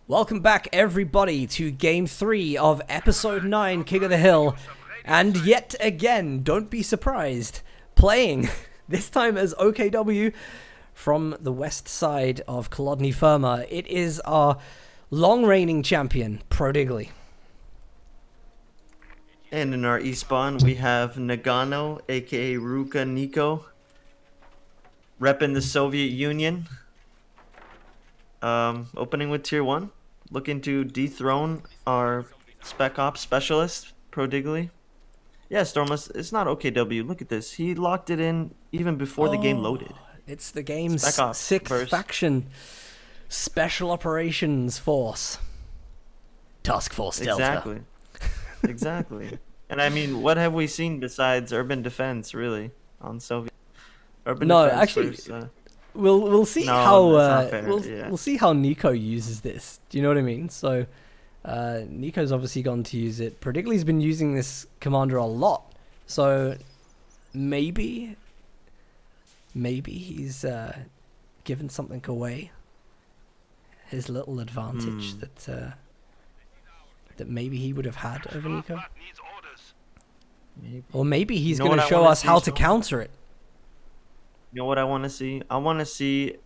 Welcome back, everybody, to Game 3 of Episode 9, King of the Hill. And yet again, don't be surprised, playing, this time as OKW from the west side of Kolodny Firma. It is our long-reigning champion, Prodigy. And in our E-spawn, we have Nagano, aka Ruka Nico, repping the Soviet Union. Opening with Tier 1, looking to dethrone our Spec Ops specialist, Prodigy. Yeah, Stormless, it's not OKW. Look at this. He locked it in even before the game loaded. It's the game's Spec Ops sixth versus faction, Special Operations Force. Task Force Delta. Exactly. Exactly. And I mean, what have we seen besides urban defense, really, on Soviet? Urban defense actually, versus, we'll see no, how that's not fair. we'll see how Nico uses this. Do you know what I mean? So, Nico's obviously gone to use it. Prodigy's been using this commander a lot. So, maybe he's given something away. His little advantage that maybe he would have had over Nico. Maybe. Or maybe he's going to show us how to counter it. You know what I want to see? I want to see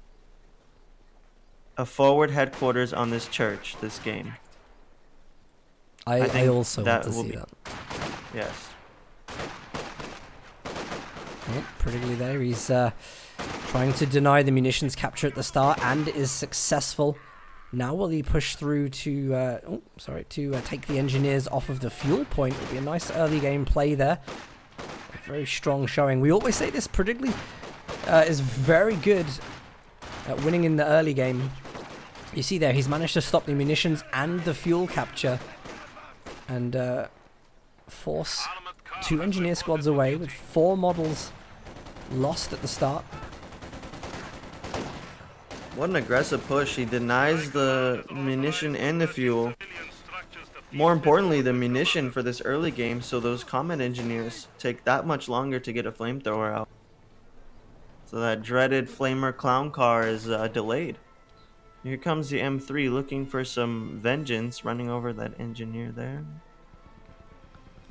a forward headquarters on this church this game. I also want to see that. Yes. Oh, Prodigy there. He's trying to deny the munitions capture at the start and is successful. Now will he push through to take the engineers off of the fuel point? It'll be a nice early game play there. A very strong showing. We always say this, Prodigy is very good at winning in the early game. You see there, he's managed to stop the munitions and the fuel capture and force 2 engineer squads away with 4 models lost at the start. What an aggressive push. He denies the munition and the fuel. More importantly, the munition for this early game, so those combat engineers take that much longer to get a flamethrower out. So that dreaded flamer clown car is delayed. Here comes the M3 looking for some vengeance, running over that engineer there.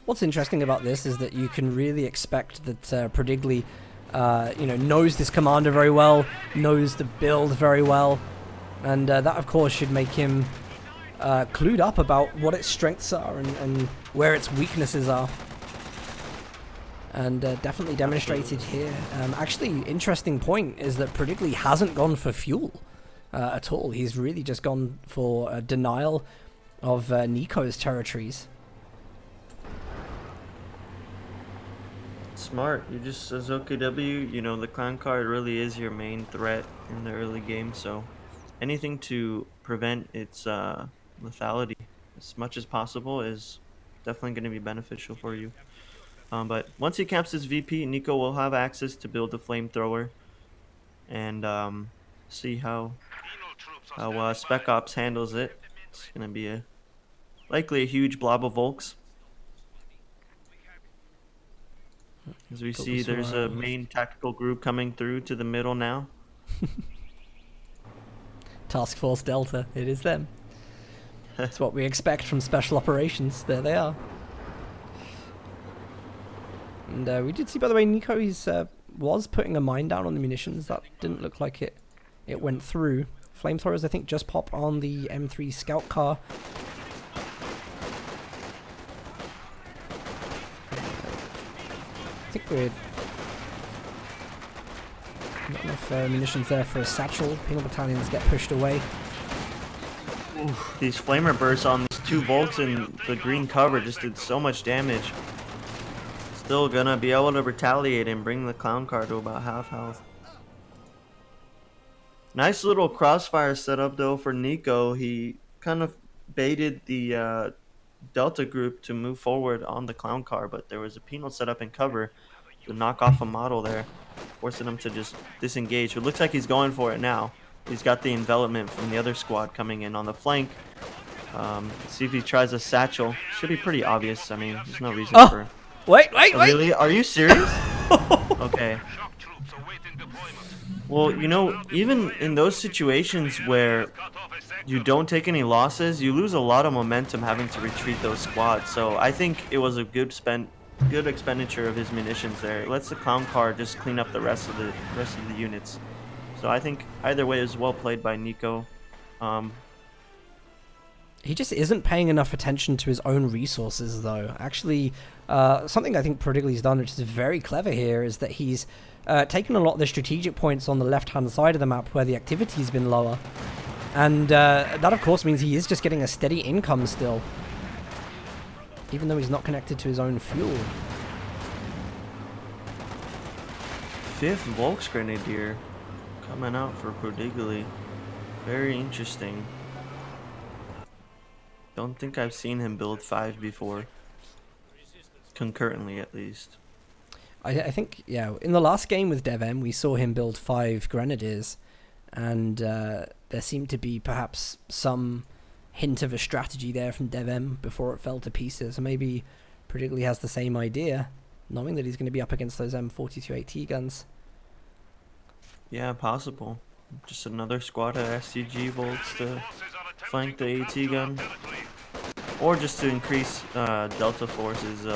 What's interesting about this is that you can really expect that Prodigy knows this commander very well, knows the build very well, and that of course should make him clued up about what its strengths are and where its weaknesses are. And definitely demonstrated here. Actually, interesting point is that Prodigy hasn't gone for fuel at all. He's really just gone for denial of Nico's territories. Smart. You just, as OKW, the clown card really is your main threat in the early game, so anything to prevent its lethality as much as possible is definitely going to be beneficial for you. But once he camps his VP, Nico will have access to build a flamethrower and see how Spec Ops handles it. It's going to be likely a huge blob of Volks. As we see, there's a main tactical group coming through to the middle now. Task Force Delta, it is them. That's what we expect from Special Operations. There they are. And we did see, by the way, Nico was putting a mine down on the munitions. That didn't look like it went through. Flamethrowers, I think, just pop on the M3 scout car. I think we're not enough munitions there for a satchel. Penal battalions get pushed away. Oof, these flamer bursts on these 2 Volks in the green cover just did so much damage. Still gonna be able to retaliate and bring the clown car to about half health. Nice little crossfire setup though for Nico. He kind of baited the Delta group to move forward on the clown car, but there was a penal set up in cover to knock off a model there, forcing him to just disengage. It looks like he's going for it now. He's got the envelopment from the other squad coming in on the flank. See if he tries a satchel. Should be pretty obvious. I mean, there's no reason for... Wait! Really? Are you serious? Okay. Well, even in those situations where you don't take any losses, you lose a lot of momentum having to retreat those squads. So I think it was a good expenditure of his munitions there. It lets the clown car just clean up the rest of the units. So I think either way is well played by Nico. Um, He just isn't paying enough attention to his own resources, though. Actually, something I think Prodigy's done, which is very clever here, is that he's taken a lot of the strategic points on the left-hand side of the map where the activity's been lower. And that, of course, means he is just getting a steady income still, even though he's not connected to his own fuel. 5th Volksgrenadier coming out for Prodigy. Very interesting. Don't think I've seen him build 5 before. Concurrently, at least. I think, yeah, in the last game with DevM, we saw him build 5 Grenadiers, and there seemed to be perhaps some hint of a strategy there from DevM before it fell to pieces. Maybe Prodigy has the same idea, knowing that he's going to be up against those M42 AT guns. Yeah, possible. Just another squad of SCG Volts to flank the AT gun. Or just to increase Delta Force's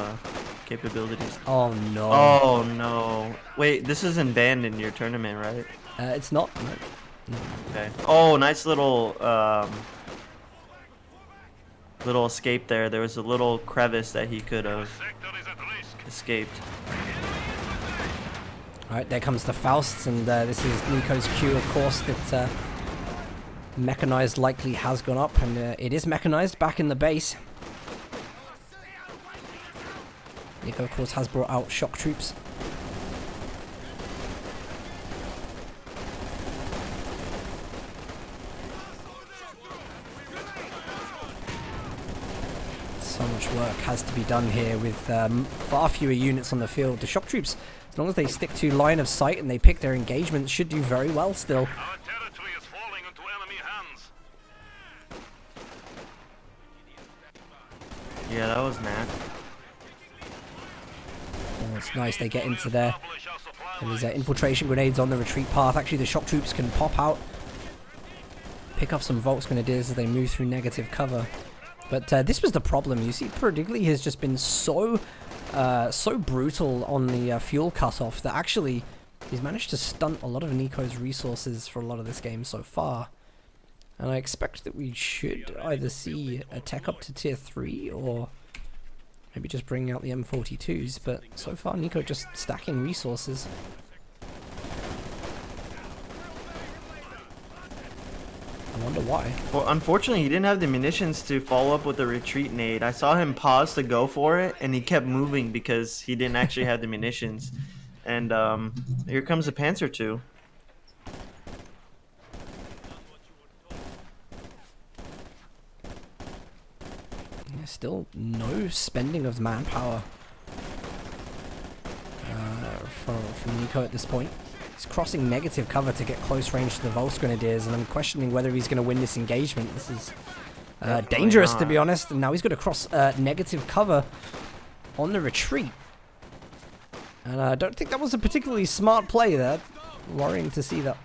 capabilities. Oh no. Oh no. Wait, this isn't banned in your tournament, right? It's not. No. Okay. Oh, nice little little escape there. There was a little crevice that he could have escaped. Alright, there comes the Fausts, and this is Nico's cue, of course, that mechanized likely has gone up, and it is mechanized back in the base. Nico, of course, has brought out shock troops. So much work has to be done here with far fewer units on the field. The shock troops, as long as they stick to line of sight and they pick their engagements, should do very well still. Our territory is falling into enemy hands. Yeah, that was Nat. Oh, it's nice they get into there. And there's infiltration grenades on the retreat path. Actually, the shock troops can pop out, pick off some Volksgrenadiers as they move through negative cover. But this was the problem. You see, Prodigy has just been so brutal on the fuel cutoff that actually he's managed to stunt a lot of Nico's resources for a lot of this game so far. And I expect that we should either see a tech up to tier 3 or maybe just bringing out the M42s. But so far, Nico just stacking resources. I wonder why. Well, unfortunately, he didn't have the munitions to follow up with the retreat nade. I saw him pause to go for it, and he kept moving because he didn't actually have the munitions. And here comes the Panzer II. Yeah, still no spending of manpower from Nico at this point. He's crossing negative cover to get close range to the Volksgrenadiers, and I'm questioning whether he's going to win this engagement. This is dangerous, to be honest. And now he's got to cross negative cover on the retreat. And I don't think that was a particularly smart play there. Worrying to see that.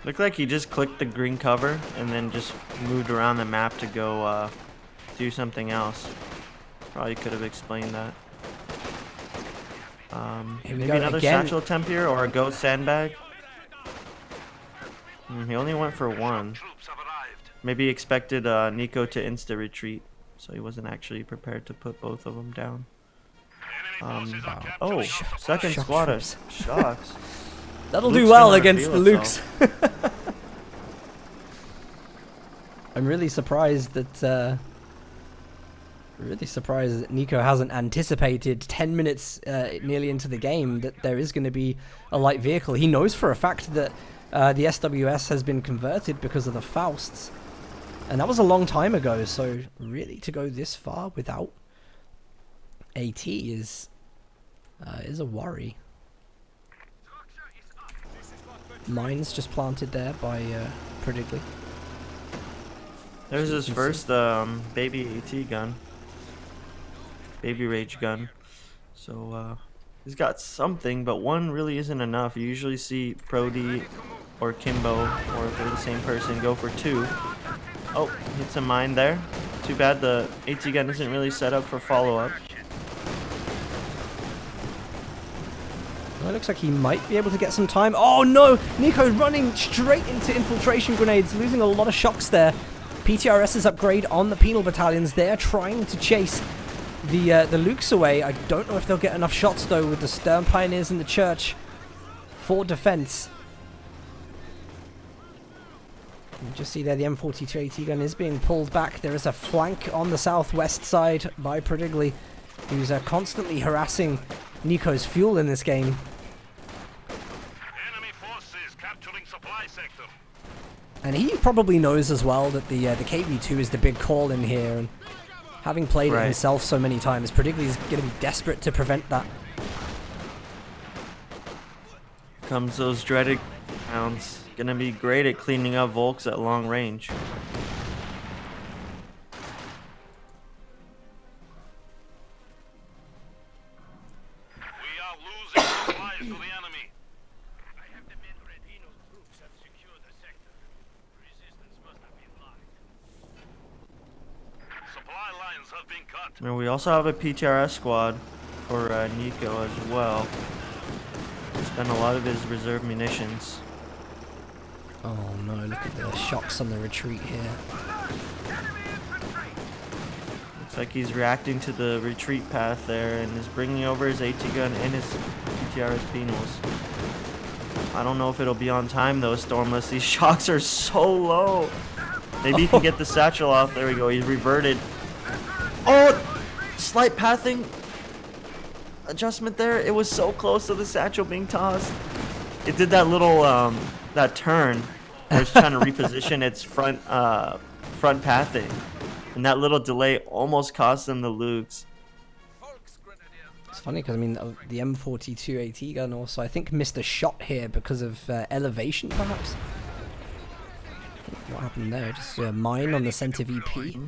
Looked like he just clicked the green cover and then just moved around the map to go do something else. Probably could have explained that. Maybe another satchel attempt here or a ghost sandbag. He only went for one. Maybe he expected Nico to insta retreat, so he wasn't actually prepared to put both of them down. Oh, second squad of shots. That'll do well against the Lukes. I'm really surprised that Nico hasn't anticipated 10 minutes nearly into the game that there is going to be a light vehicle. He knows for a fact that the SWS has been converted because of the Fausts, and that was a long time ago. So really, to go this far without AT is a worry. Mines just planted there by Prodigy. There's his first baby AT gun. Baby rage gun. So he's got something, but one really isn't enough. You usually see Prody or Kimbo, or if they're the same person, go for 2. Oh, hits a mine there. Too bad the AT gun isn't really set up for follow-up. Well, it looks like he might be able to get some time. Oh no! Nico running straight into infiltration grenades, losing a lot of shocks there. PTRS's upgrade on the penal battalions. They're trying to chase the Lukes away. I don't know if they'll get enough shots though with the Stern Pioneers in the church for defense. You just see there the M42 AT gun is being pulled back. There is a flank on the southwest side by Prodigy, who's constantly harassing Nico's fuel in this game. Enemy forces capturing supply sector. And he probably knows as well that the KV2 is the big call in here, and having played it himself so many times, Prodigy is going to be desperate to prevent that. Here comes those dreaded rounds. Gonna be great at cleaning up Volks at long range. We are losing supplies to the enemy. I have the men Redino's troops have secured the sector. Resistance must have been light. Supply lines have been cut. And we also have a PTRS squad for Nico as well. He spent a lot of his reserve munitions. Oh no, look at the shocks on the retreat here. Looks like he's reacting to the retreat path there and is bringing over his AT gun and his PTRS penals. I don't know if it'll be on time though, Stormless. These shocks are so low. Maybe he can get the satchel off. There we go. He's reverted. Oh, slight pathing adjustment there. It was so close to the satchel being tossed. It did that little that turn where it's trying to reposition its front pathing, and that little delay almost cost them the Lukes. It's funny because I mean the M42 AT gun also I think missed a shot here because of elevation perhaps. What happened there? Just a mine on the center VP.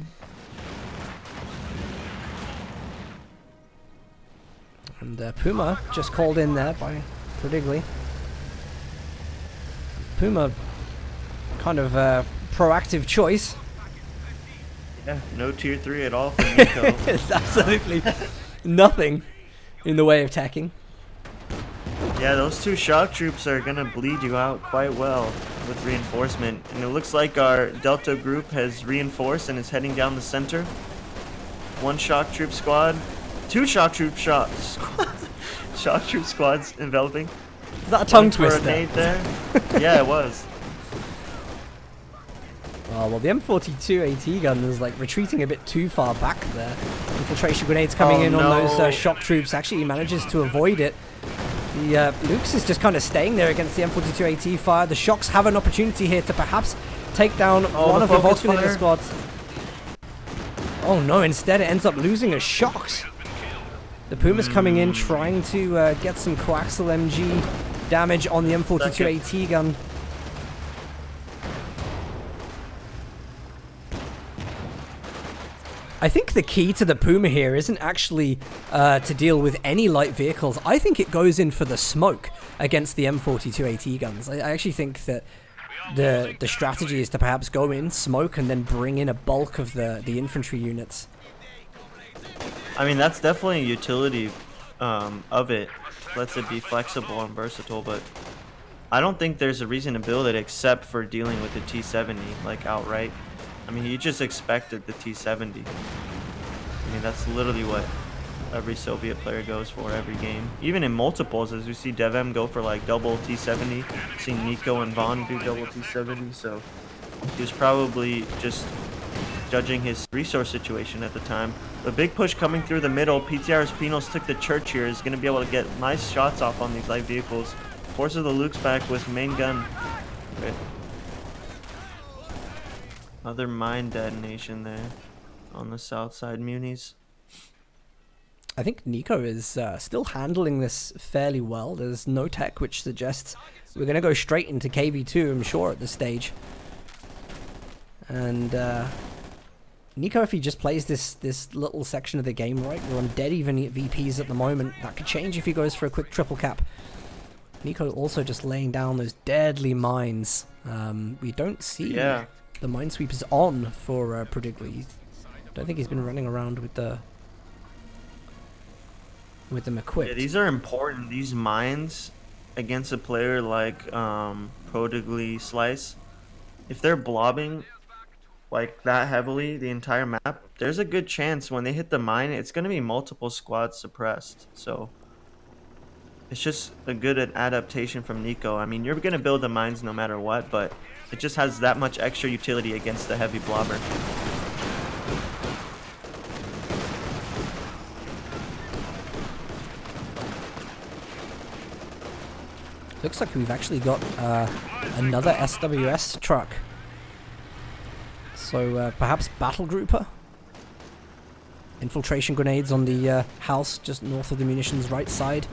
And Puma just called in there by Prodigy. Puma, kind of proactive choice. Yeah, no tier 3 at all for Nico. It's absolutely nothing in the way of tacking. Yeah, those 2 shock troops are gonna bleed you out quite well with reinforcement. And it looks like our Delta group has reinforced and is heading down the center. 1 shock troop squad, 2 shock troop shock troop squads enveloping. Is that a tongue twister? twister? There. Yeah, it was. Oh, well, the M42 AT gun is like retreating a bit too far back there. Infiltration grenades coming in on those shock troops. Actually, he manages to avoid it. The Lukes is just kind of staying there against the M42 AT fire. The shocks have an opportunity here to perhaps take down one of the Volkswagen squads. Oh no, instead it ends up losing a shocks. The Puma's coming in trying to get some coaxial MG damage on the M42 AT gun. I think the key to the Puma here isn't actually to deal with any light vehicles. I think it goes in for the smoke against the M42 AT guns. I actually think that the strategy is to perhaps go in, smoke, and then bring in a bulk of the infantry units. I mean, that's definitely a utility of it. Lets it be flexible and versatile, but I don't think there's a reason to build it except for dealing with the T-70, like, outright. I mean, you just expected the T-70. I mean, that's literally what every Soviet player goes for every game. Even in multiples, as we see DevM go for, like, double T-70, seeing Nico and Vaughn do double T-70, so he was probably just judging his resource situation at the time. The big push coming through the middle. PTR's Penals took the church here. Is going to be able to get nice shots off on these light vehicles. Forces the Lukes back with main gun. Okay. Another mine detonation there on the south side munis. I think Nico is still handling this fairly well. There's no tech, which suggests we're going to go straight into KV2, I'm sure, at this stage. And Nico, if he just plays this little section of the game right, we're on dead even VPs at the moment. That could change if he goes for a quick triple cap. Nico also just laying down those deadly mines. We don't see Yeah. the minesweepers on for Prodigli. Don't think he's been running around with them equipped. Yeah, these are important. These mines against a player like Prodigli Slice, if they're blobbing like that heavily the entire map, there's a good chance when they hit the mine, it's going to be multiple squads suppressed. So it's just a good adaptation from Nico. I mean, you're going to build the mines no matter what, but it just has that much extra utility against the heavy blobber. Looks like we've actually got another SWS truck. So perhaps battle grouper? Infiltration grenades on the house just north of the munitions right side.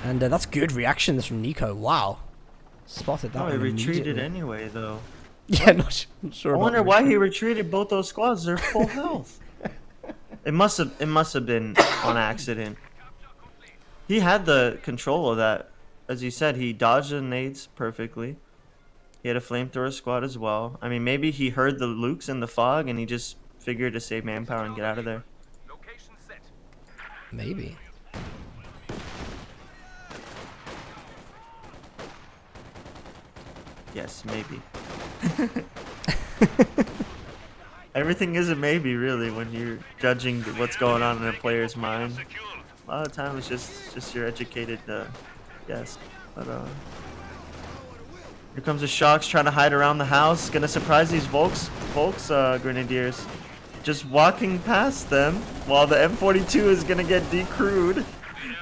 And that's good reactions from Nico. Wow. Spotted that Oh, he one retreated immediately. anyway, though. Yeah, not sure I about wonder the why he retreat. retreated both those squads. They're full health. It must have been on accident. He had the control of that. As you said, he dodged the nades perfectly. He had a flamethrower squad as well. I mean, maybe he heard the Lukes in the fog and he just figured to save manpower and get out of there. Location set. Maybe. Yes, maybe. Everything is a maybe, really, when you're judging what's going on in a player's mind. Secured. A lot of times it's just your educated guess. But here comes the Shocks trying to hide around the house. Gonna surprise these Volks Grenadiers. Just walking past them while the M42 is gonna get decrewed.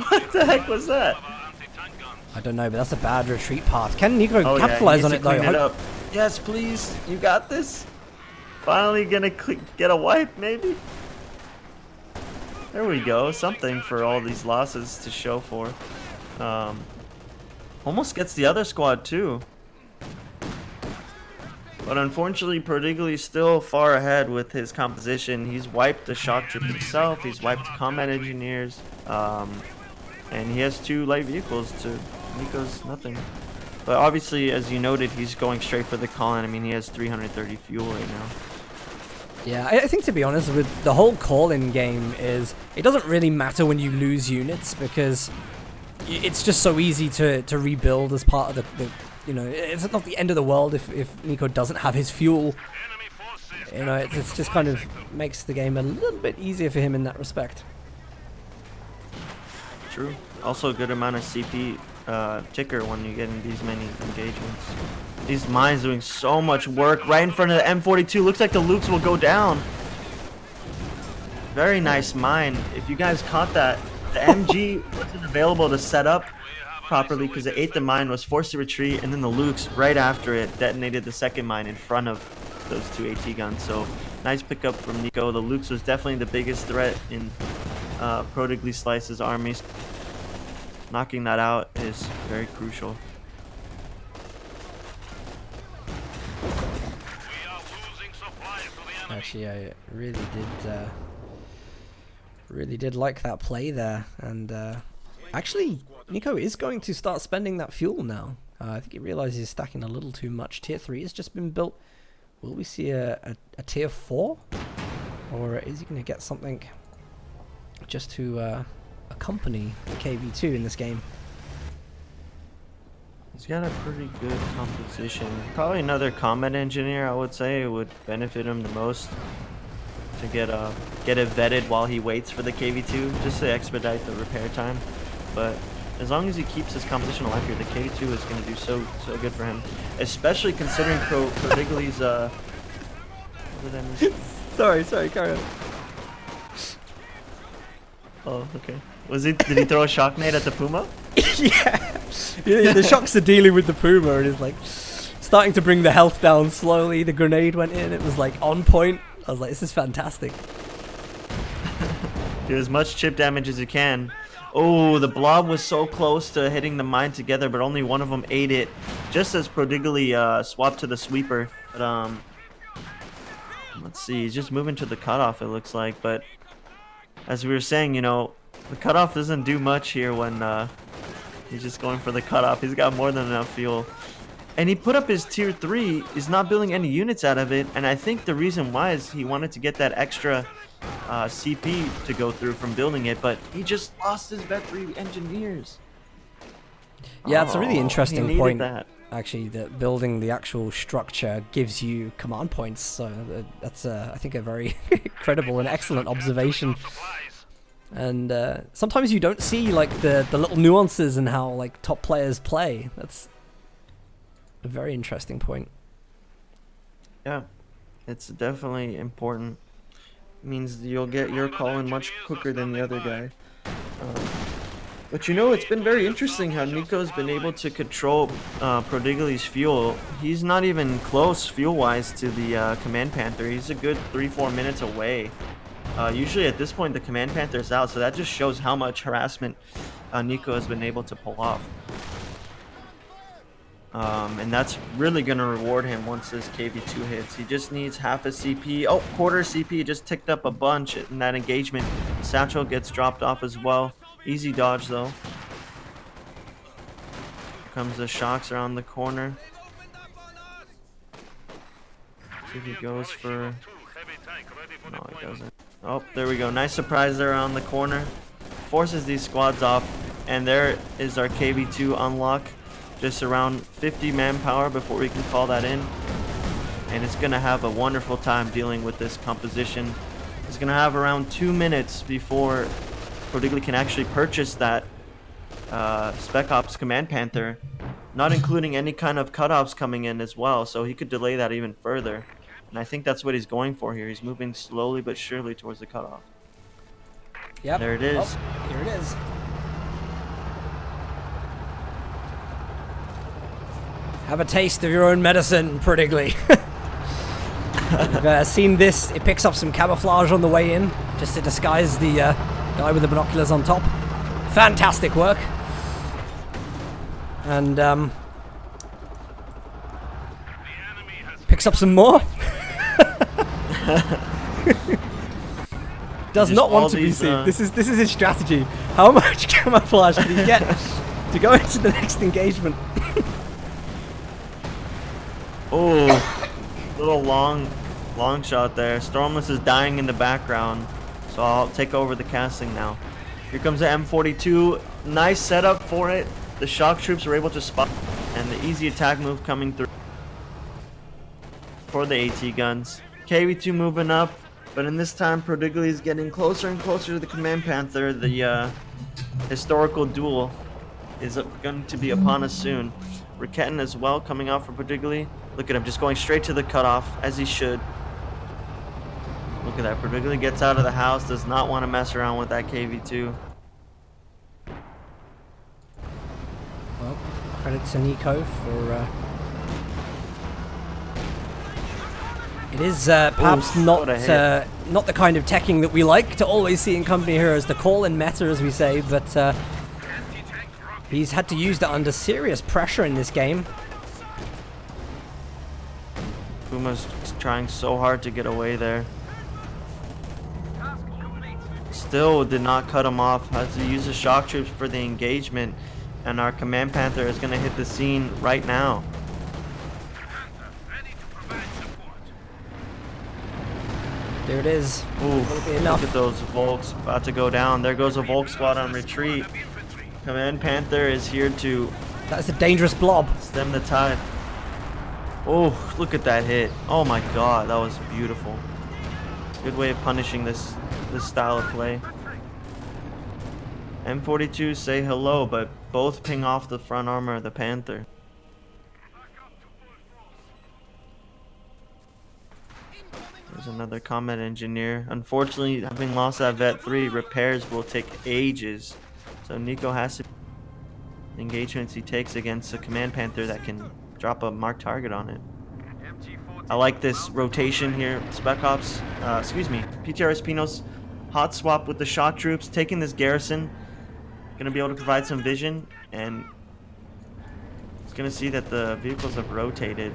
What the heck was that? Anti-tank guns. I don't know, but that's a bad retreat path. Can Nico Oh, yeah, he capitalize needs on to it though? clean it up. Yes, please. You got this. Finally gonna get a wipe, maybe. There we go. Something for all these losses to show for. Almost gets the other squad too. But unfortunately, Prodigli is still far ahead with his composition. He's wiped the shock troop himself. He's wiped combat engineers. And he has 2 light vehicles to Nico's nothing. But obviously, as you noted, he's going straight for the call-in. I mean, he has 330 fuel right now. Yeah, I think to be honest with the whole call-in game is it doesn't really matter when you lose units because it's just so easy to rebuild as part of the you know, it's not the end of the world if Nico doesn't have his fuel. Enemy forces. You know, it's just kind of makes the game a little bit easier for him in that respect. True. Also a good amount of CP ticker when you get in these many engagements. These mines doing so much work right in front of the M42. Looks like the Lukes will go down. Very nice mine. If you guys caught that, the MG wasn't available to set up properly because it ate the mine, was forced to retreat, and then the Lukes right after it detonated the second mine in front of those 2 AT guns. So nice pickup from Nico. The Lukes was definitely the biggest threat in Prodigli Slice's armies. Knocking that out is very crucial. We are losing supplies to the enemy. Actually, I really did like that play there, and actually, Nico is going to start spending that fuel now. I think he realizes he's stacking a little too much. Tier 3 has just been built. Will we see a tier 4? Or is he going to get something just to accompany the KV2 in this game? He's got a pretty good composition. Probably another combat engineer, I would say, would benefit him the most. To get it vetted while he waits for the KV2, just to expedite the repair time. But as long as he keeps his composition alive here, the KV2 is going to do so good for him. Especially considering Prodigli's what did I miss? Sorry, carry on. Oh, okay. Did he throw a shock nade at the Puma? Yeah, the Shocks are dealing with the Puma and is like starting to bring the health down slowly. The grenade went in, it was like on point. I was like, this is fantastic. Do as much chip damage as you can. Oh, the blob was so close to hitting the mine together, but only one of them ate it. Just as Prodigli swapped to the sweeper. But let's see, he's just moving to the cutoff, it looks like. But as we were saying, you know, the cutoff doesn't do much here when He's just going for the cutoff. He's got more than enough fuel. And he put up his tier 3, is not building any units out of it, and I think the reason why is he wanted to get that extra CP to go through from building it, but he just lost his vet 3 engineers. Yeah, it's a really interesting he point. that. Actually, that building the actual structure gives you command points. So that's, I think, a very credible and excellent observation. And sometimes you don't see like the little nuances in how like top players play. That's a very interesting point. Yeah, it's definitely important. It means you'll get your call in much quicker than the other guy. But you know, it's been very interesting how Nico's been able to control Prodigy's fuel. He's not even close fuel-wise to the Command Panther. He's a good 3-4 minutes away. Usually at this point the Command Panther's out, so that just shows how much harassment Nico has been able to pull off. And that's really going to reward him once this KV2 hits. He just needs half a CP. Oh, quarter CP just ticked up a bunch in that engagement. Satchel gets dropped off as well. Easy dodge though. Here comes the shocks around the corner. See if he goes for... No, he doesn't. Oh, there we go. Nice surprise there on the corner. Forces these squads off. And there is our KV2 unlock. Just around 50 manpower before we can call that in. And it's going to have a wonderful time dealing with this composition. It's going to have around 2 minutes before Prodigy can actually purchase that Spec Ops Command Panther, not including any kind of cutoffs coming in as well, so he could delay that even further. And I think that's what he's going for here. He's moving slowly but surely towards the cutoff. Yep. There it is. Oh, here it is. Have a taste of your own medicine, Prodigy. You've seen this. It picks up some camouflage on the way in, just to disguise the guy with the binoculars on top. Fantastic work. And picks up some more. Does not want to be seen. This is his strategy. How much camouflage can he get to go into the next engagement? Oh, little long shot there. Stormless is dying in the background, so I'll take over the casting now. Here comes the M42. Nice setup for it. The shock troops were able to spot, and the easy attack move coming through for the AT guns. KV2 moving up, but in this time Prodigy is getting closer and closer to the Command Panther. The historical duel is going to be upon us soon. Raketin as well coming out for Prodigy. Look at him just going straight to the cutoff, as he should. Look at that. Prodigy gets out of the house, does not want to mess around with that KV2. Well, credit to Nico for... It is perhaps not the kind of teching that we like to always see in company heroes, the call in meta, as we say, but he's had to use that under serious pressure in this game. Puma's trying so hard to get away there. Still did not cut him off. Has to use the shock troops for the engagement, and our Command Panther is going to hit the scene right now. There it is. Ooh, look at those Volks about to go down. There goes a Volk squad on retreat. Command Panther is here to... That's a dangerous blob. Stem the tide. Oh, look at that hit. Oh my god, that was beautiful. Good way of punishing this style of play. M42 say hello, but both ping off the front armor of the Panther. There's another combat engineer. Unfortunately, having lost that Vet 3, repairs will take ages. So Nico has to... engagements he takes against a Command Panther that can drop a marked target on it. I like this rotation here. Spec Ops, PTR Espinos hot swap with the shock troops, taking this garrison. Gonna be able to provide some vision, and it's gonna see that the vehicles have rotated.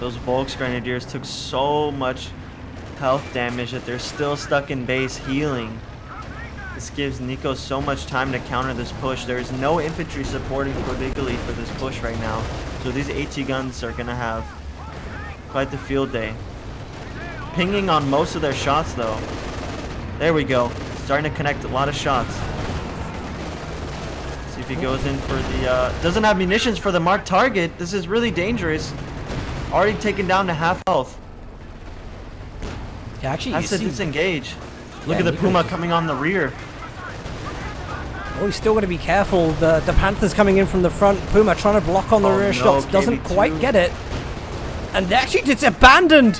Those Volks Grenadiers took so much health damage that they're still stuck in base healing. This gives Nico so much time to counter this push. There is no infantry supporting Prodigali for this push right now. So these AT guns are going to have quite the field day. Pinging on most of their shots though. There we go. Starting to connect a lot of shots. See if he goes in for the... doesn't have munitions for the marked target. This is really dangerous. Already taken down to half health. Yeah, actually, Has to disengage. Look Yeah, at the Nico Puma just- coming on the rear. Oh, he's still got to be careful. The Panther's coming in from the front. Puma trying to block on the Oh, rear no, shots. Doesn't KV2. quite get it. And actually, it's abandoned.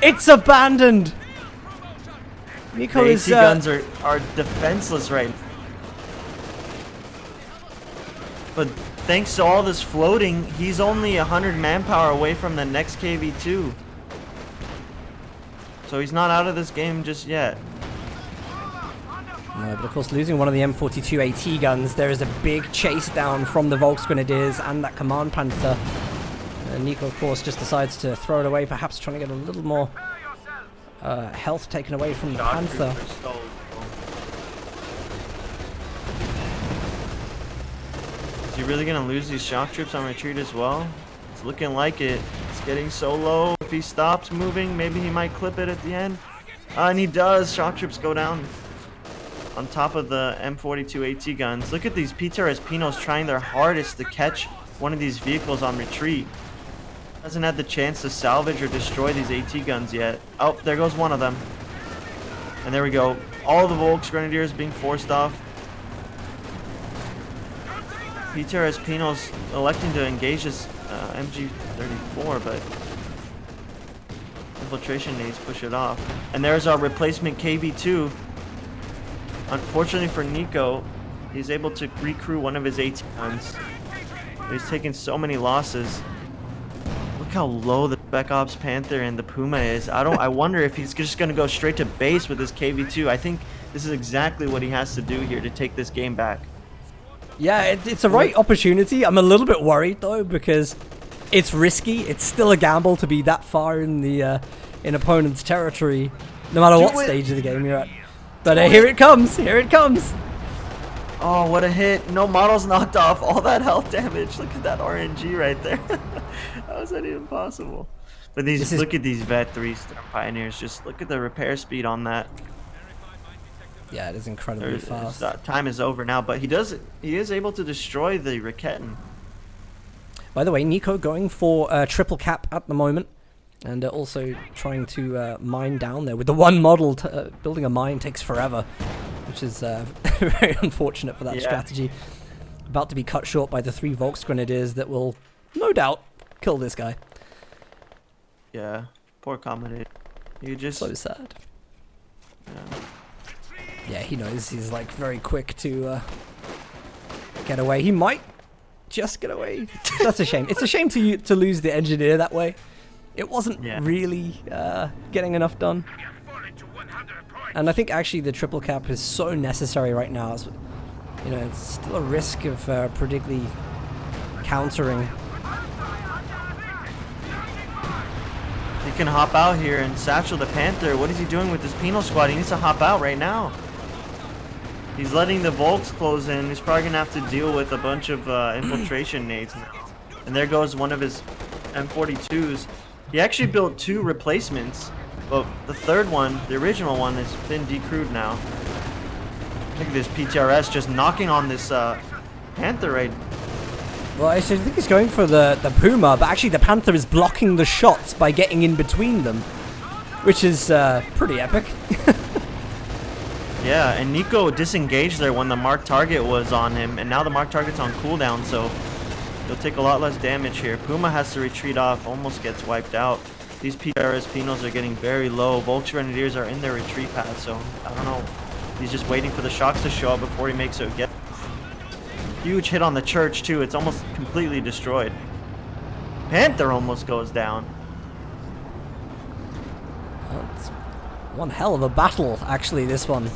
It's abandoned. Nico The is... AT guns are defenseless right now. But thanks to all this floating, he's only 100 manpower away from the next KV2. So he's not out of this game just yet. No, but of course, losing one of the M42 AT guns, there is a big chase down from the Volksgrenadiers and that Command Panther. And Nico, of course, just decides to throw it away, perhaps trying to get a little more health taken away from the Panther. Is he really going to lose these shock troops on retreat as well? It's looking like it. It's getting so low. If he stops moving, maybe he might clip it at the end. And he does. Shock troops go down on top of the M42 AT guns. Look at these PTRS Pinos trying their hardest to catch one of these vehicles on retreat. Hasn't had the chance to salvage or destroy these AT guns yet. Oh, there goes one of them. And there we go. All the Volksgrenadiers being forced off. PTRS Pinos electing to engage this MG34, but infiltration nades push it off. And there's our replacement KV2. Unfortunately for Nico, he's able to recrew one of his AT guns. He's taken so many losses. Look how low the Spec Ops Panther and the Puma is. I wonder if he's just going to go straight to base with his KV2. I think this is exactly what he has to do here to take this game back. Yeah, it's a right opportunity. I'm a little bit worried though because it's risky. It's still a gamble to be that far in the in opponent's territory, no matter what stage of the game you're at. But here it comes. Here it comes. Oh, what a hit. No models knocked off. All that health damage. Look at that RNG right there. How is that even possible? But these look at these Vet 3 Storm Pioneers. Just look at the repair speed on that. Yeah, it is incredibly fast. Time is over now, but he is able to destroy the Raketten. By the way, Nico going for triple cap at the moment, and also trying to mine down there with the one model. Building a mine takes forever, which is very unfortunate for that strategy. About to be cut short by the 3 Volksgrenadiers that will, no doubt, kill this guy. Yeah, poor Commodore. You just So sad. Yeah, he knows he's like very quick to get away. He might just get away. That's a shame. It's a shame to lose the engineer that way. It wasn't really getting enough done. And I think actually the triple cap is so necessary right now. It's, you know, it's still a risk of Prodigali countering. He can hop out here and satchel the Panther. What is he doing with this penal squad? He needs to hop out right now. He's letting the Volks close in. He's probably going to have to deal with a bunch of infiltration nades now. And there goes one of his M42s. He actually built 2 replacements, but the third one, the original one, has been decrewed now. Look at this PTRS just knocking on this Panther right. Well, I think he's going for the Puma, but actually the Panther is blocking the shots by getting in between them, which is pretty epic. Yeah, and Nico disengaged there when the marked target was on him, and now the marked target's on cooldown, so he'll take a lot less damage here. Puma has to retreat off, almost gets wiped out. These PRS Pinos are getting very low. Volksgrenadiers are in their retreat path, so I don't know. He's just waiting for the shocks to show up before he makes it get. Huge hit on the church too. It's almost completely destroyed. Panther almost goes down. Well, it's one hell of a battle, actually, this one.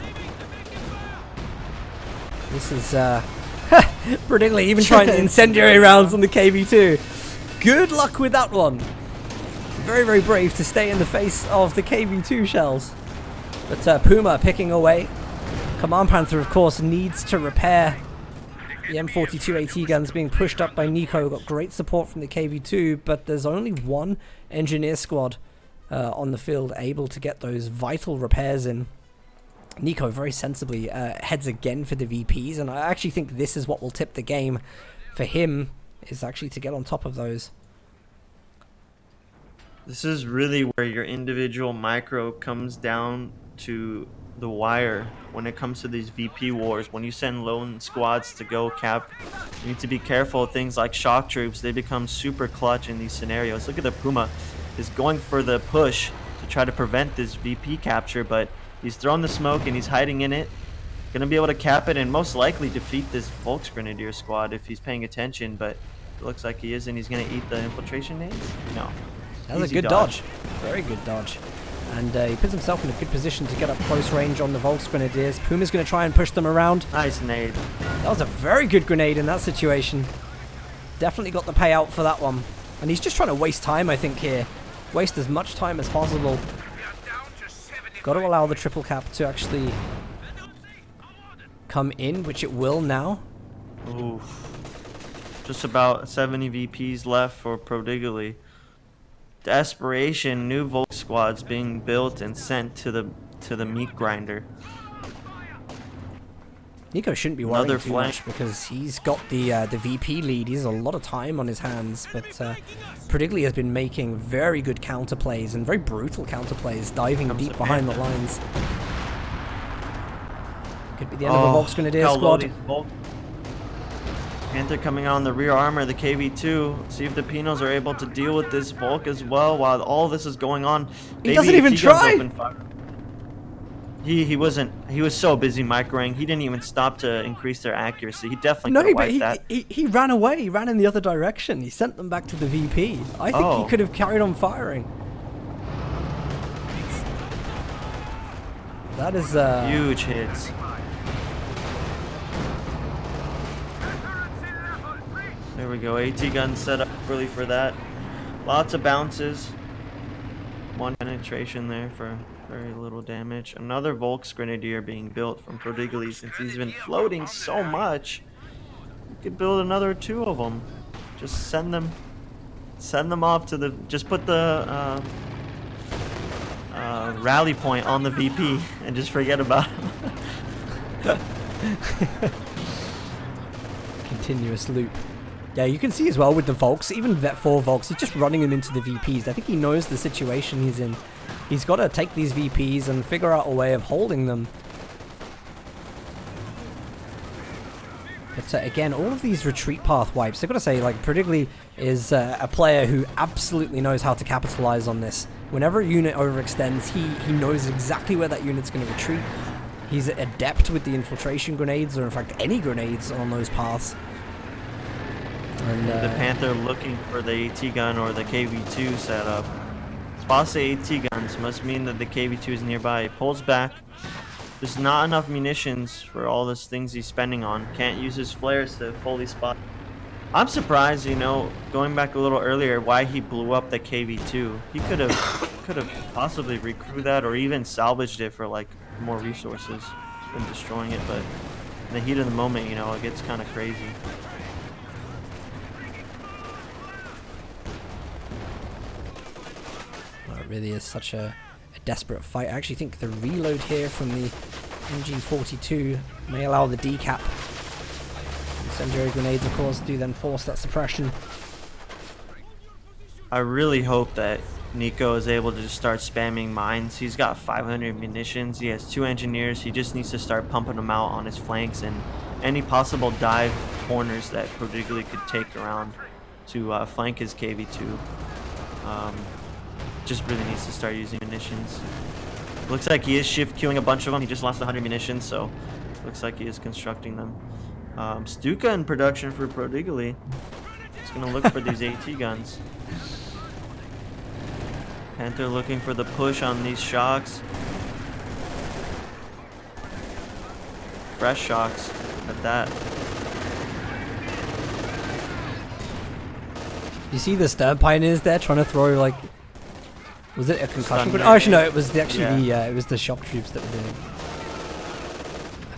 This is particularly even trying incendiary rounds on the KV2. Good luck with that one. Very, very brave to stay in the face of the KV2 shells. But Puma picking away. Command Panther, of course, needs to repair. The M42 AT guns being pushed up by Nico. Got great support from the KV2, but there's only one engineer squad on the field able to get those vital repairs in. Nico very sensibly heads again for the VPs, and I actually think this is what will tip the game for him, is actually to get on top of those. This is really where your individual micro comes down to the wire when it comes to these VP wars. When you send lone squads to go cap, you need to be careful of things like shock troops. They become super clutch in these scenarios. Look at the Puma is going for the push to try to prevent this VP capture, but he's throwing the smoke and he's hiding in it. Gonna be able to cap it and most likely defeat this Volksgrenadier squad if he's paying attention, but it looks like he isn't. He's gonna eat the infiltration nades? No. That was a good dodge. Very good dodge. And he puts himself in a good position to get up close range on the Volksgrenadiers. Puma's going to try and push them around. Nice nade. That was a very good grenade in that situation. Definitely got the payout for that one. And he's just trying to waste time, I think, here. Waste as much time as possible. Got to allow the triple cap to actually come in, which it will now. Oof. Just about 70 VPs left for Prodigali. Desperation, new Volk squads being built and sent to the meat grinder. Nico shouldn't be worrying too much because he's got the VP lead. He has a lot of time on his hands, but Prodigali has been making very good counterplays and very brutal counterplays, diving deep behind the lines. Could be the end of the Volksgrenadier squad. Panther coming on the rear armor, the KV2. See if the Pinos are able to deal with this Volk as well while all this is going on. He doesn't even try! He wasn't. He was so busy microing. He didn't even stop to increase their accuracy. He definitely could have wiped that. He ran away. He ran in the other direction. He sent them back to the VP. I think he could have carried on firing. That is huge hits. There we go. AT gun set up really for that. Lots of bounces. One penetration there for very little damage. Another Volksgrenadier being built from Prodigali. Since he's been floating so much, you could build another 2 of them. Just send them off to the. Just put the rally point on the VP and just forget about him. Continuous loop. Yeah, you can see as well with the Volks, even Vet 4 Volks, he's just running them into the VPs. I think he knows the situation he's in. He's got to take these VPs and figure out a way of holding them. But again, all of these retreat path wipes, I've got to say, like, Prodigali is a player who absolutely knows how to capitalize on this. Whenever a unit overextends, he knows exactly where that unit's going to retreat. He's adept with the infiltration grenades, or in fact any grenades on those paths. And, the Panther looking for the AT gun or the KV2 setup. Spots the AT guns, must mean that the KV2 is nearby. He pulls back. There's not enough munitions for all those things he's spending on. Can't use his flares to fully spot. I'm surprised, you know, going back a little earlier, why he blew up the KV2. He could have possibly recruited that or even salvaged it for like more resources than destroying it. But in the heat of the moment, you know, it gets kind of crazy. Really is such a desperate fight. I actually think the reload here from the MG42 may allow the decap. Incendiary grenades, of course, do then force that suppression. I really hope that Nico is able to just start spamming mines. He's got 500 munitions. He has 2 engineers. He just needs to start pumping them out on his flanks and any possible dive corners that Prodigali could take around to flank his KV2. Just really needs to start using munitions. Looks like he is shift queuing a bunch of them. He just lost 100 munitions, so looks like he is constructing them. Stuka in production for Prodigali. He's gonna look for these AT guns. Panther looking for the push on these shocks. Fresh shocks at that. You see the Sturm Pioneers there trying to throw like. Was it a concussion grenade? Oh, actually, no. It was it was the shock troops that were doing it.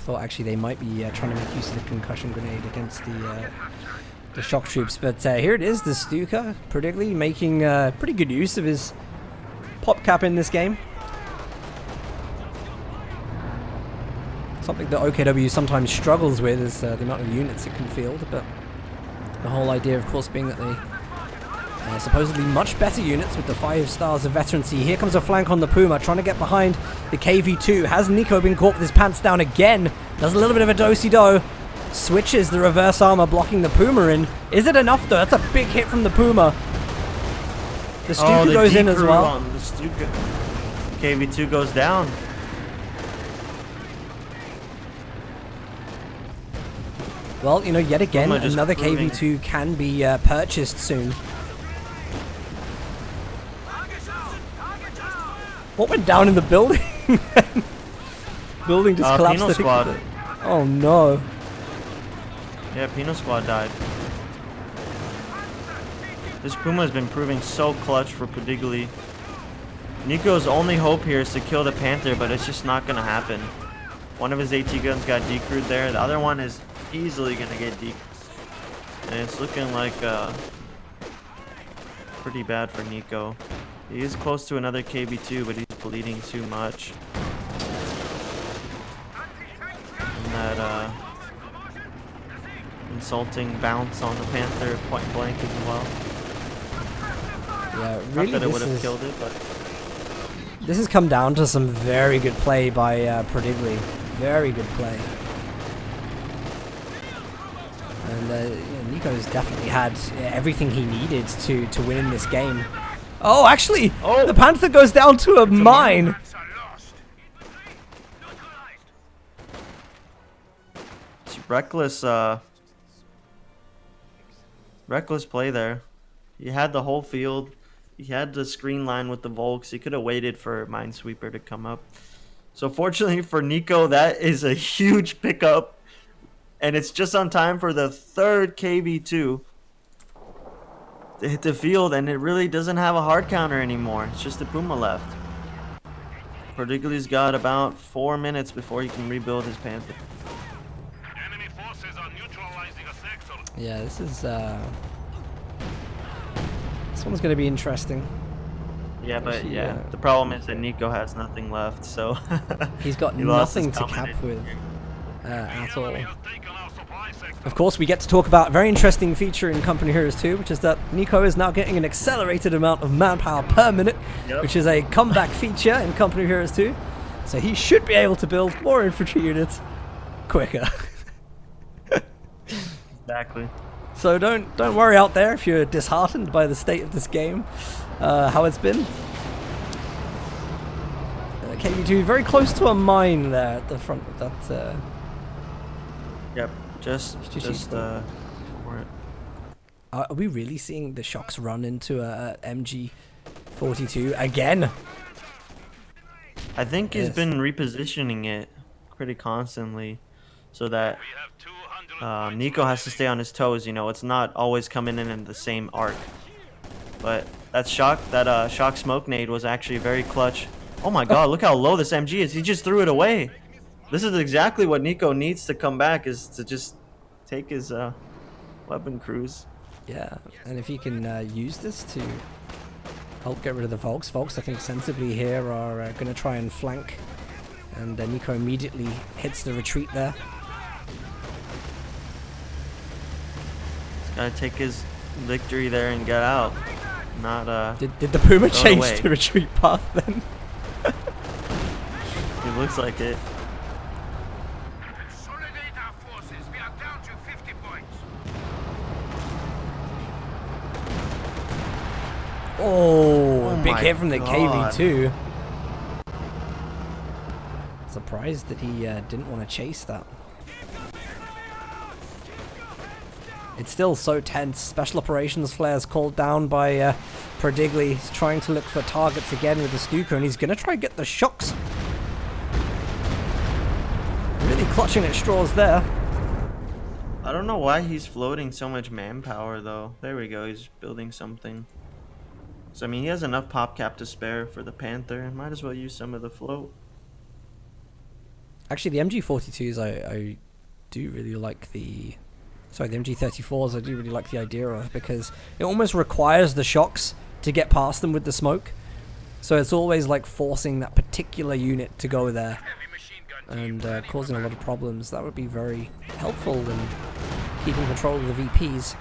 thought actually they might be trying to make use of the concussion grenade against the shock troops, but here it is, the Stuka, particularly making pretty good use of his pop cap in this game. Something that OKW sometimes struggles with is the amount of units it can field, but the whole idea, of course, being that they supposedly much better units with the 5 stars of veterancy. Here comes a flank on the Puma, trying to get behind the KV2. Has Nico been caught with his pants down again? Does a little bit of a do-si-do. Switches the reverse armor, blocking the Puma in. Is it enough, though? That's a big hit from the Puma. The Stuka goes in as well. The Stuka. KV2 goes down. Well, you know, yet again, Puma just another proving- KV2 can be purchased soon. What went down in the building? Building just collapsed. Penal Squad. Oh no. Yeah, Penal Squad died. This Puma has been proving so clutch for Prodigli. Nico's only hope here is to kill the Panther, but it's just not going to happen. One of his AT guns got decrewed there. The other one is easily going to get decrewed. And it's looking like pretty bad for Nico. He is close to another KV2, but he's bleeding too much. And that insulting bounce on the Panther point blank as well. Yeah, Not really, that it would have this killed it, but has come down to some very good play by Prodigli. Very good play. And Nico's definitely had everything he needed to win in this game. Oh, actually, the Panther goes down to a mine. it's reckless. Reckless play there. He had the whole field. He had the screen line with the Volks. He could have waited for Minesweeper to come up. So fortunately for Nico, that is a huge pickup. And it's just on time for the 3rd KV2 to hit the field. And it really doesn't have a hard counter anymore. It's just the Puma left. Prodigli's got about 4 minutes before he can rebuild his Panther. Enemy forces are neutralizing a sector. Yeah, this one's going to be interesting. Yeah, but Actually, yeah, the problem is that Nico has nothing left, so He's got he lost his nothing to cap dominant- with at all. Enemy has taken our supply sector. Of course, we get to talk about a very interesting feature in Company Heroes 2, which is that Nico is now getting an accelerated amount of manpower per minute, Yep. which is a comeback feature in Company Heroes 2. So he should be able to build more infantry units quicker. Exactly. So don't worry out there if you're disheartened by the state of this game, how it's been. KV2 very close to a mine there at the front of that. Yep. Just for it. Are we really seeing the shocks run into a MG42 again? I think he's Yes. been repositioning it pretty constantly, so that We have 200 points Nico has to remaining. stay on his toes. You know, it's not always coming in the same arc. But that shock smoke nade was actually very clutch. Oh my God! Look how low this MG is. He just threw it away. This is exactly what Nico needs to come back, is to just take his weapon crews. Yeah, and if you can use this to help get rid of the Volks. Volks, I think, sensibly here are going to try and flank. And Nico immediately hits the retreat there. He's gotta take his victory there and get out. Not Did the Puma throw it change away. the retreat path then? It looks like it. Consolidate our forces. We are down to 50 points. Oh, big my hit from the God. KV2. Surprised that he didn't want to chase that. It's still so tense. Special operations flares called down by Prodigli. He's trying to look for targets again with the Stuka, and he's going to try and get the shocks. Really clutching at straws there. I don't know why he's floating so much manpower though. There we go. He's building something. So I mean, he has enough pop cap to spare for the Panther. Might as well use some of the float. Actually, the MG42s, I do really like the... Sorry, the MG34s I do really like the idea of, because it almost requires the shocks to get past them with the smoke. So it's always like forcing that particular unit to go there and causing a lot of problems. That would be very helpful in keeping control of the VPs.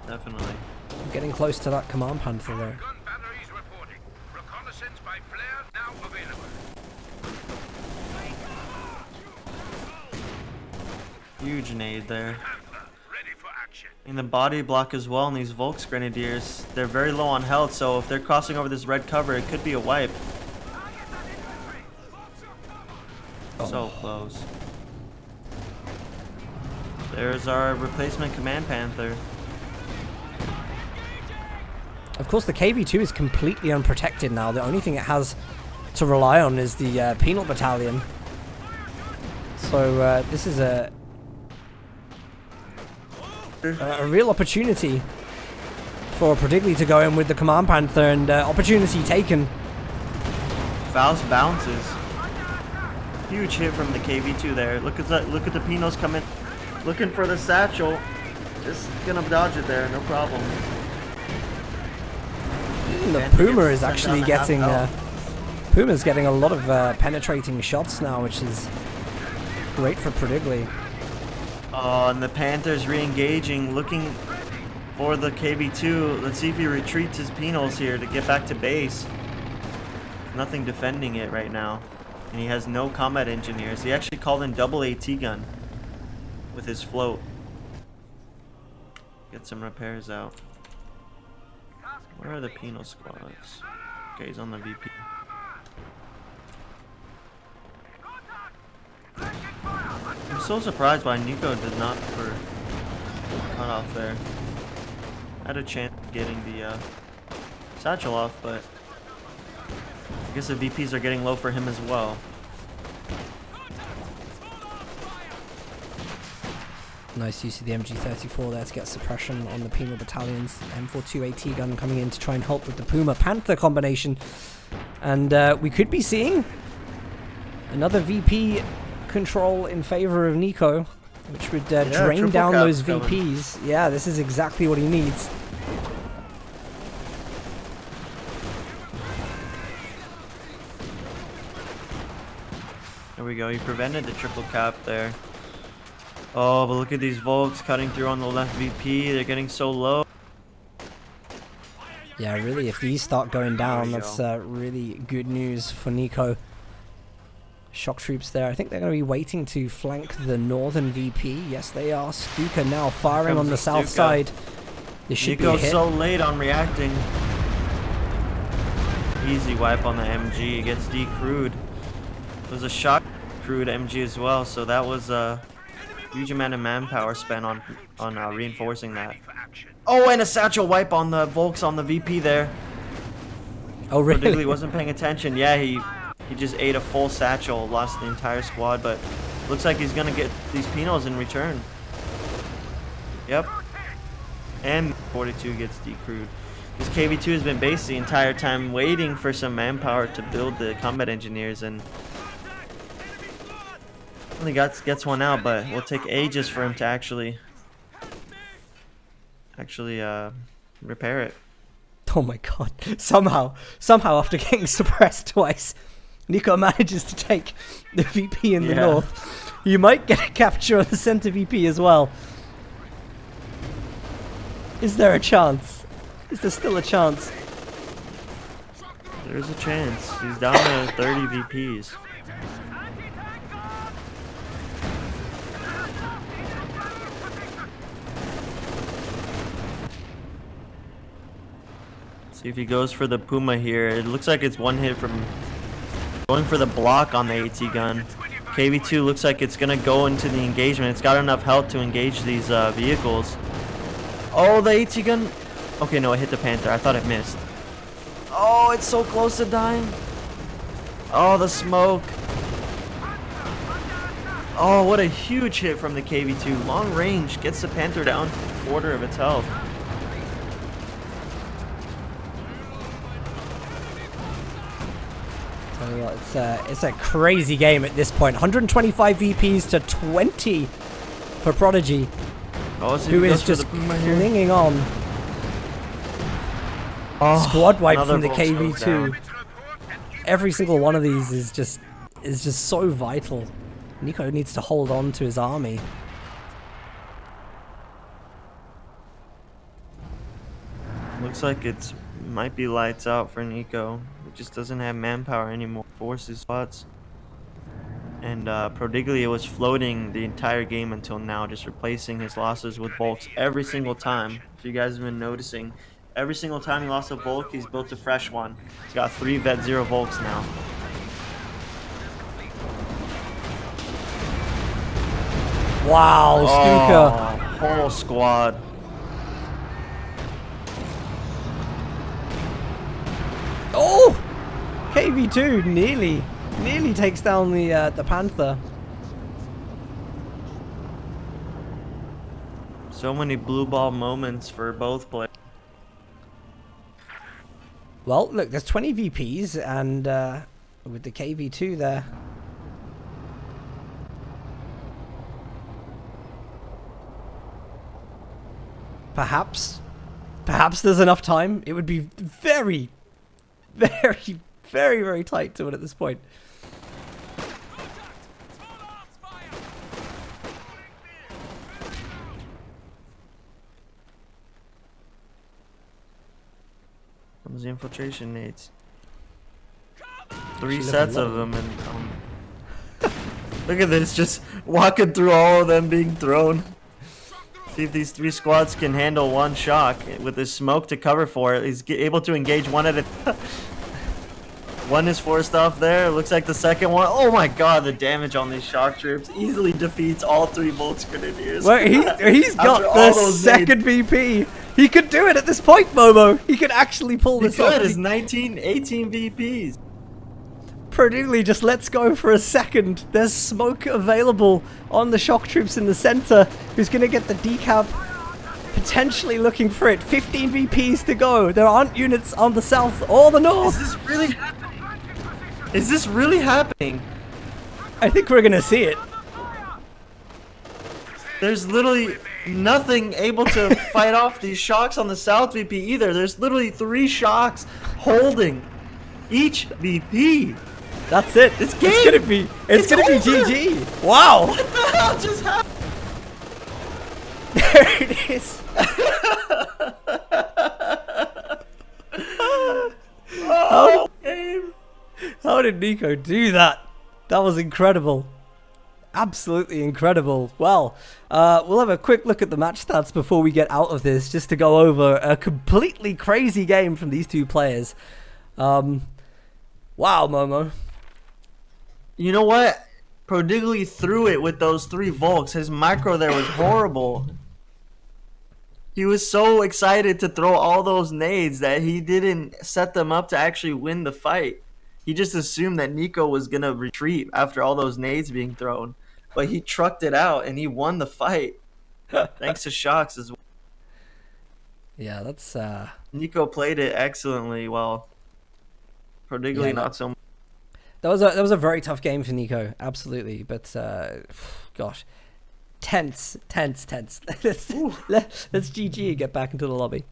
Definitely. We're getting close to that command panther though. Gun batteries reporting. Reconnaissance by flare now available. Huge nade there. Panther, ready for action. In the body block as well, and these Volks Grenadiers, they're very low on health, so if they're crossing over this red cover, it could be a wipe. So close. There's our replacement command panther. Of course, the KV-2 is completely unprotected now. The only thing it has to rely on is the penal battalion. So this is a real opportunity for Prodigy to go in with the command panther, and opportunity taken. Faust bounces. Huge hit from the KV-2 there. Look at that. Look at the penals coming, looking for the satchel. Just gonna dodge it there, no problem. The Puma is actually getting Puma's getting a lot of penetrating shots now, which is great for Prodigy. Oh, and the Panther's re-engaging, looking for the KV-2. Let's see if he retreats his penals here to get back to base. Nothing defending it right now. And he has no combat engineers. He actually called in double AT gun with his float. Get some repairs out. Where are the penal squads? Okay, he's on the VP. I'm so surprised why Nico did not for cut off there. Had a chance of getting the satchel off, but I guess the VPs are getting low for him as well. Nice use of the MG34 there to get suppression on the penal battalions. M42 AT gun coming in to try and help with the Puma Panther combination. And we could be seeing another VP control in favor of Nico, which would drain down those VPs. Coming. Yeah, this is exactly what he needs. There we go. He prevented the triple cap there. Oh, but look at these Volks cutting through on the left VP. They're getting so low. Yeah, really, if these start going down, that's really good news for Nico. Shock troops there. I think they're going to be waiting to flank the northern VP. Yes, they are. Stuka now firing on the south side. This should be a hit. Nico's so late on reacting. Easy wipe on the MG. It gets decrewed. It was a shot crewed MG as well, so that was a huge amount of manpower spent on reinforcing that. Oh, and a satchel wipe on the Volks on the VP there. Oh, really? Prodigy wasn't paying attention. Yeah, he just ate a full satchel, lost the entire squad, but looks like he's gonna get these penals in return. Yep. And 42 gets decrewed. This KV-2 has been based the entire time waiting for some manpower to build the combat engineers, and only gets one out, but it will take ages for him to actually repair it. Oh my god. Somehow after getting suppressed twice, Nico manages to take the VP in the north. You might get a capture on the center VP as well. Is there a chance? Is there still a chance? There's a chance. He's down to 30 VPs. See if he goes for the Puma here. It looks like it's one hit from going for the block on the AT gun. KV-2 looks like it's gonna go into the engagement. It's got enough health to engage these vehicles. Oh, the AT gun. Okay, no, it hit the Panther. I thought it missed. Oh, it's so close to dying. Oh, the smoke. Oh, what a huge hit from the KV-2. Long range gets the Panther down to a quarter of its health. Well, it's a crazy game at this point. 125 VPs to 20 for Prodigy, Oh, so who he is goes for just the Puma here. clinging on. Oh, Squad wipe another from the Volks goes KV2. down. Every single one of these is just so vital. Nico needs to hold on to his army. Looks like it's might be lights out for Nico. He just doesn't have manpower anymore. Forces spots. And Prodiglia was floating the entire game until now, just replacing his losses with Volks every single time. If you guys have been noticing, every single time he lost a Volk, he's built a fresh one. He's got 3 Vet 0 Volks now. Wow, Stuka. Oh, whole squad. Oh! KV2 nearly takes down the Panther. So many blue ball moments for both players. Well, look, there's 20 VPs, and with the KV2 there. Perhaps there's enough time. It would be very, very, very, very tight to it at this point. Comes the infiltration nades. Actually, 3 look sets at of them, and look at this, just walking through all of them being thrown. See if these 3 squads can handle one shock with his smoke to cover for it. He's able to engage one at a. One is forced off there. Looks like the second one. Oh my god, the damage on these shock troops easily defeats all 3 Volks Grenadiers. Well, he's got After all the those second VP. He could do it at this point, Momo. He could actually pull this off. It's 19, 18 VPs. Prodiglia just lets go for a second. There's smoke available on the shock troops in the center. Who's going to get the decap? Potentially looking for it. 15 VPs to go. There aren't units on the south or the north. Is this really happening? Is this really happening? I think we're going to see it. There's literally nothing able to fight off these shocks on the south VP either. There's literally 3 shocks holding each VP. That's it. It's gonna be GG. Wow. What the hell just happened? There it is. How did Nico do that? That was incredible. Absolutely incredible. Well, we'll have a quick look at the match stats before we get out of this, just to go over a completely crazy game from these 2 players. Wow, Momo. You know what? Prodiglia threw it with those 3 Volks. His micro there was horrible. He was so excited to throw all those nades that he didn't set them up to actually win the fight. He just assumed that Nico was going to retreat after all those nades being thrown. But he trucked it out and he won the fight. Thanks to shocks as well. Yeah, that's... Nico played it excellently while Prodiglia not so much. That was a very tough game for Nico, absolutely. But gosh, tense. let's GG and get back into the lobby.